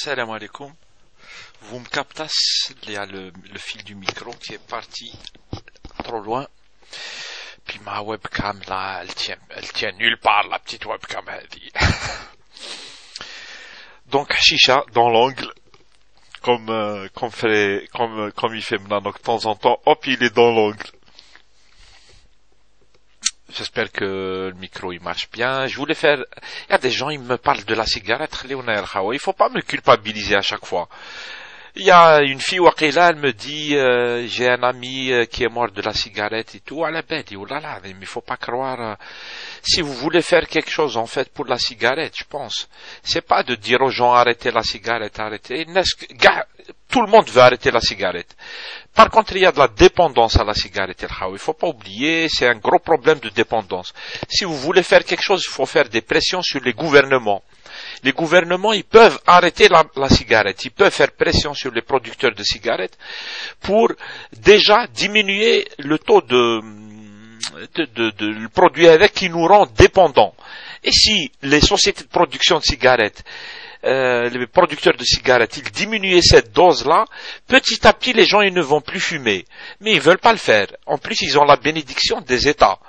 Salam alaikum. Vous me captassez, il y a le fil du micro qui est parti trop loin. Puis ma webcam là, elle tient nulle part, la petite webcam. Donc chicha dans l'angle, comme il fait maintenant. Donc de temps en temps, hop, il est dans l'angle. J'espère que le micro il marche bien. Il y a des gens, ils me parlent de la cigarette. Il faut pas me culpabiliser à chaque fois. Il y a une fille, Waqila, elle me dit, j'ai un ami qui est mort de la cigarette et tout. Elle a dit, oh là là, mais il faut pas croire. Si vous voulez faire quelque chose, en fait, pour la cigarette, je pense, c'est pas de dire aux gens arrêtez la cigarette, arrêtez. Tout le monde veut arrêter la cigarette. Par contre, il y a de la dépendance à la cigarette. Il faut pas oublier, c'est un gros problème de dépendance. Si vous voulez faire quelque chose, il faut faire des pressions sur les gouvernements. Les gouvernements, ils peuvent arrêter la cigarette. Ils peuvent faire pression sur les producteurs de cigarettes pour déjà diminuer le taux de produits avec qui nous rend dépendants. Et si les sociétés de production de cigarettes, les producteurs de cigarettes, ils diminuaient cette dose-là, petit à petit, les gens, ils ne vont plus fumer. Mais ils veulent pas le faire. En plus, ils ont la bénédiction des États.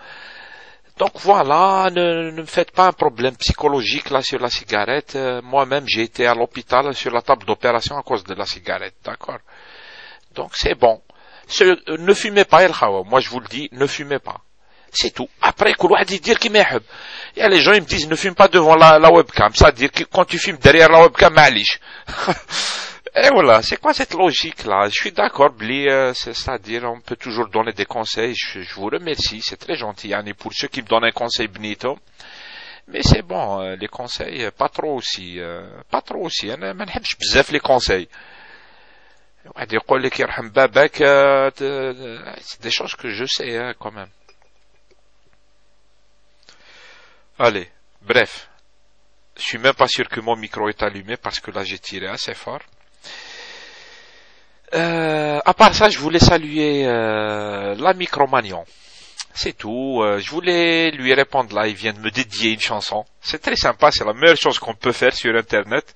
Donc voilà, ne me faites pas un problème psychologique là sur la cigarette. Moi-même, j'ai été à l'hôpital sur la table d'opération à cause de la cigarette, d'accord? Donc c'est bon. Ne fumez pas, El Khawa. Moi, je vous le dis, ne fumez pas. C'est tout. Après, dire qu'il m'aime. Il y a les gens, ils me disent, ne fume pas devant la webcam. C'est-à-dire que quand tu fumes derrière la webcam, malish. Et voilà, c'est quoi cette logique-là? Je suis d'accord, Bli, c'est-à-dire, on peut toujours donner des conseils. Je vous remercie, c'est très gentil, Yanni, pour ceux qui me donnent un conseil benito. Mais c'est bon, les conseils, pas trop aussi. Pas trop aussi. أنا ما نحبش بزاف les conseils. واحد يقول لك يرحم باباك, c'est des choses que je sais, hein, quand même. Allez, bref. Je suis même pas sûr que mon micro est allumé parce que là j'ai tiré assez fort. À part ça, je voulais saluer l'ami Cro-Magnon. C'est tout. Je voulais lui répondre là. Il vient de me dédier une chanson. C'est très sympa. C'est la meilleure chose qu'on peut faire sur Internet.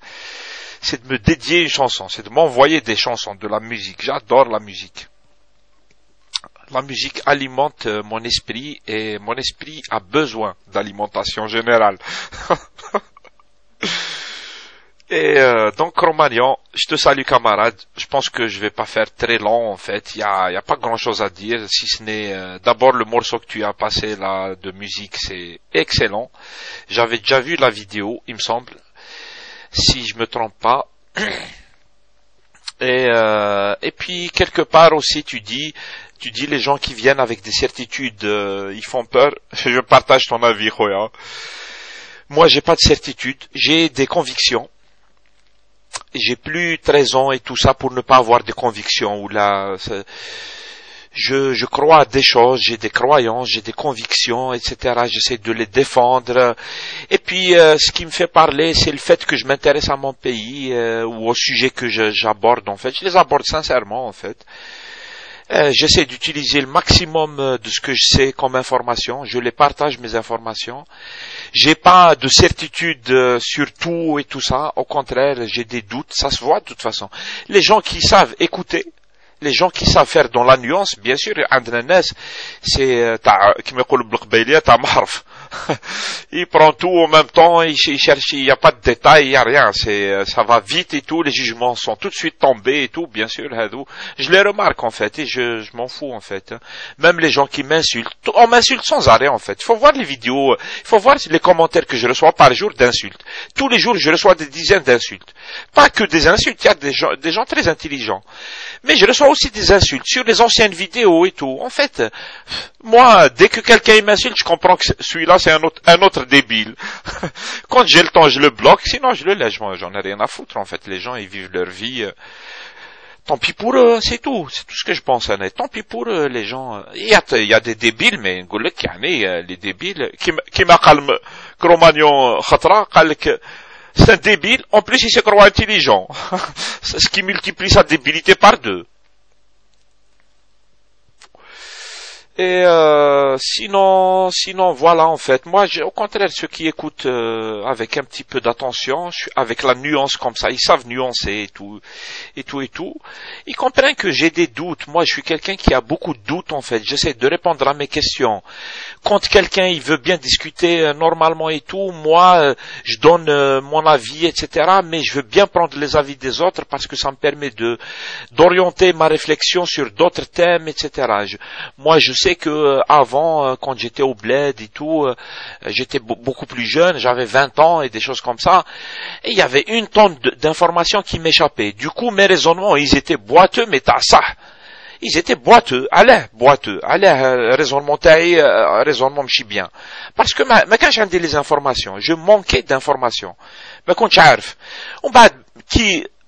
C'est de me dédier une chanson. C'est de m'envoyer des chansons, de la musique. J'adore la musique. La musique alimente mon esprit et mon esprit a besoin d'alimentation générale. Et donc Cro-Magnon, je te salue camarade. Je pense que je vais pas faire très long en fait. Il y a pas grand chose à dire si ce n'est d'abord le morceau que tu as passé là de musique, c'est excellent. J'avais déjà vu la vidéo, il me semble, si je me trompe pas. Et puis quelque part aussi tu dis les gens qui viennent avec des certitudes, ils font peur. Je partage ton avis, Khoya. Moi, j'ai pas de certitude, j'ai des convictions. J'ai plus 13 ans et tout ça pour ne pas avoir des convictions. Ou là, je crois à des choses, j'ai des croyances, j'ai des convictions, etc. J'essaie de les défendre. Et puis, ce qui me fait parler, c'est le fait que je m'intéresse à mon pays ou au sujet que j'aborde. En fait, je les aborde sincèrement, en fait. J'essaie d'utiliser le maximum de ce que je sais comme information. Je les partage, mes informations. J'ai pas de certitude sur tout et tout ça. Au contraire, j'ai des doutes. Ça se voit de toute façon. Les gens qui savent écouter, les gens qui savent faire dans la nuance, bien sûr, عندنا الناس, c'est كما يقولوا بالقبيلية تاع معرف. Il prend tout en même temps, il cherche, il n'y a pas de détails, il n'y a rien, ça va vite et tout, les jugements sont tout de suite tombés et tout, bien sûr, je les remarque en fait, et je m'en fous en fait. Même les gens qui m'insultent, on m'insulte sans arrêt en fait. Il faut voir les vidéos, il faut voir les commentaires que je reçois par jour d'insultes. Tous les jours, je reçois des dizaines d'insultes. Pas que des insultes, il y a des gens très intelligents. Mais je reçois aussi des insultes sur les anciennes vidéos et tout. En fait, moi, dès que quelqu'un m'insulte, je comprends que celui-là, c'est un autre débile. Quand j'ai le temps, je le bloque. Sinon, je le laisse. J'en ai rien à foutre, en fait. Les gens, ils vivent leur vie. Tant pis pour eux, c'est tout. C'est tout ce que je pense, Annette. Tant pis pour eux, les gens. Il y a des débiles, mais les débiles, qui m'a calme. Cro-Magnon, Khatra, c'est un débile. En plus, il se croit intelligent. Ce qui multiplie sa débilité par deux. Et sinon, voilà, en fait, moi, au contraire, ceux qui écoutent avec un petit peu d'attention, avec la nuance comme ça, ils savent nuancer et tout, et tout, et tout. Ils comprennent que j'ai des doutes. Moi, je suis quelqu'un qui a beaucoup de doutes, en fait. J'essaie de répondre à mes questions. Quand quelqu'un, il veut bien discuter normalement et tout, moi, je donne mon avis, etc. Mais je veux bien prendre les avis des autres parce que ça me permet d'orienter ma réflexion sur d'autres thèmes, etc. Moi, je sais que avant, quand j'étais au bled et tout, j'étais beaucoup plus jeune, j'avais 20 ans et des choses comme ça, et il y avait une tonne d'informations qui m'échappaient. Du coup, mes raisonnements, ils étaient boiteux, mais t'as ça. Ils étaient boiteux, raisonnement taille, raisonnement مشي bien. Parce que ما كانش عندي les informations, je manquais d'informations. ما كنتش عارف. ومن بعد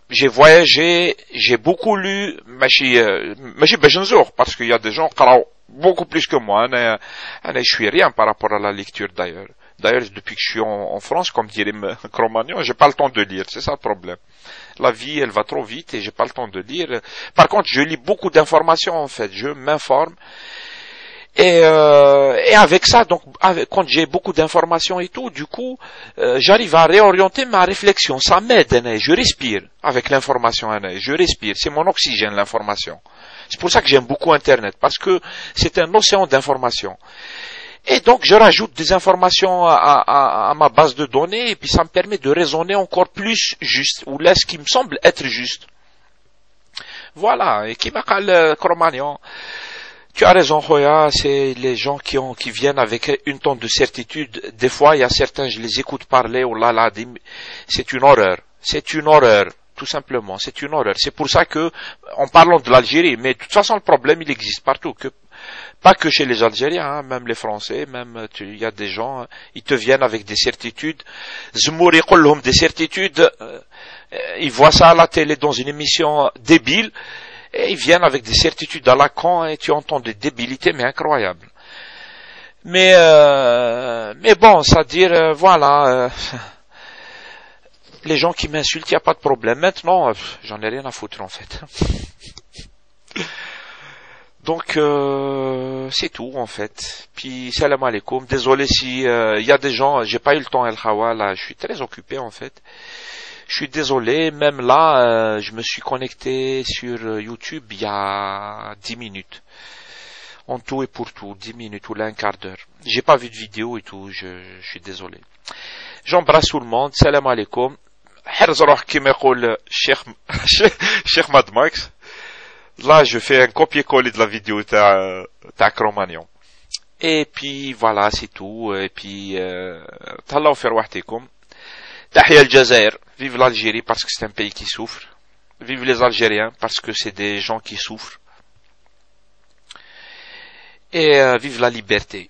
j'ai voyagé, j'ai beaucoup lu, ماشي باش نزوق, parce qu'il y a des gens qui قراو beaucoup plus que moi. Je suis rien par rapport à la lecture d'ailleurs. D'ailleurs, depuis que je suis en France, comme dirait Cro-Magnon, j'ai pas le temps de lire. C'est ça le problème. La vie, elle va trop vite et j'ai pas le temps de lire. Par contre, je lis beaucoup d'informations en fait. Je m'informe. Et avec ça, donc, quand j'ai beaucoup d'informations et tout, du coup, j'arrive à réorienter ma réflexion. Ça m'aide, je respire avec l'information, je respire. C'est mon oxygène, l'information. C'est pour ça que j'aime beaucoup Internet, parce que c'est un océan d'informations. Et donc, je rajoute des informations à ma base de données, et puis ça me permet de raisonner encore plus juste, ou là, ce qui me semble être juste. Voilà, et qui m'appelle Cro-Magnon. Tu as raison, Khoya, c'est les gens qui viennent avec une tonne de certitude. Des fois, il y a certains, je les écoute parler, oh là là, c'est une horreur. C'est une horreur. Tout simplement, c'est une horreur. C'est pour ça que, en parlant de l'Algérie, mais de toute façon, le problème, il existe partout. Pas que chez les Algériens, hein, même les Français, même, il y a des gens, ils te viennent avec des certitudes. Zmouri Kolhom, des certitudes, ils voient ça à la télé dans une émission débile, et ils viennent avec des certitudes à la con, et tu entends des débilités, mais incroyables. Mais bon, c'est-à-dire, voilà, les gens qui m'insultent, il n'y a pas de problème. Maintenant, j'en ai rien à foutre en fait. Donc, c'est tout en fait. Puis, salam alaikum. Désolé si il y a des gens, j'ai pas eu le temps El Khawa, là, je suis très occupé en fait. Je suis désolé, même là, je me suis connecté sur YouTube il y a 10 minutes. En tout et pour tout, 10 minutes ou là un quart d'heure. J'ai pas vu de vidéo et tout, je suis désolé. J'embrasse tout le monde, salam alaikum. حرز روح كما يقول الشيخ ماد ماكس. Là, je fais un copier-coller de la vidéo تاع Cro-Magnon. Et puis voilà, c'est tout. Et puis تهلاو في رواحتكم. تحيا الجزائر. Vive l'Algérie parce que c'est un pays qui souffre. Vive les Algériens parce que c'est des gens qui souffrent. Et vive la liberté.